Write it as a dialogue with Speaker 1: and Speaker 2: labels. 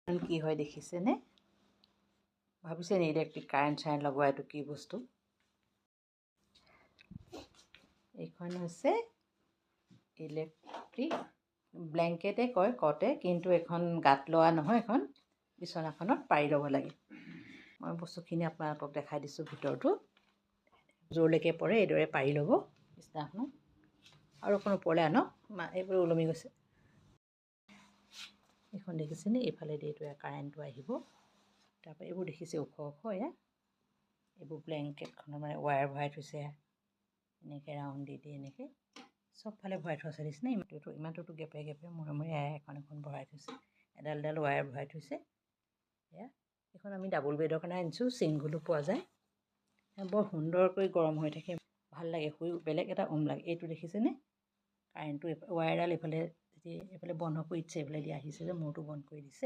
Speaker 1: কি হয় দেখিছেনে? ভাবিছে নি ইলেক্ট্ৰিক কাৰেণ্ট লগোৱা এইটো কি বস্তু? এইখন হৈছে ইলেক্ট্ৰিক ব্লেংকেটে কয় কতে, কিন্তু এখন গাত লোৱা নহয়, এখন বিচনাখনত পাৰি ল'ব লাগে। মই বস্তুখিনি আপোনালোকক দেখাই দিছোঁ ভিতৰটো। জোৰলৈকে পৰে এইদৰে পাৰি ল'ব বিচনাখনত। আৰু অকণ ওপৰলৈ আনক, এইবোৰ ওলমি গৈছে। এইখন দেখিছেনে? এইফালেদি এইটো কাৰেণ্টটো আহিব। তাৰপৰা এইবোৰ দেখিছে ওখ ওখ, এয়া এইবোৰ ব্লেংকেটখনৰ মানে ৱায়াৰ ভৰাই থৈছে। এনেকৈ ৰাউণ্ড দি এনেকৈ চবফালে ভৰাই থোৱা আছে নিচিনা। ইমানটোতো গেপে গেপে মূৰে মূৰে এখন এখন ভৰাই থৈছে। এডাল এডাল ৱায়াৰ ভৰাই থৈছে। এয়া এইখন আমি ডাবুল বেডৰ কাৰণে আনিছোঁ, ছিংগুলো পোৱা যায়। বৰ সুন্দৰকৈ গৰম হৈ থাকে, ভাল লাগে শুই, বেলেগ এটা লাগে। এইটো দেখিছেনে? কাৰেণ্টটো ৱায়াৰডাল এইফালে বন্ধ কৰি দিছে, এইফালে দি আহিছে যে মূৰটো বন্ধ কৰি দিছে।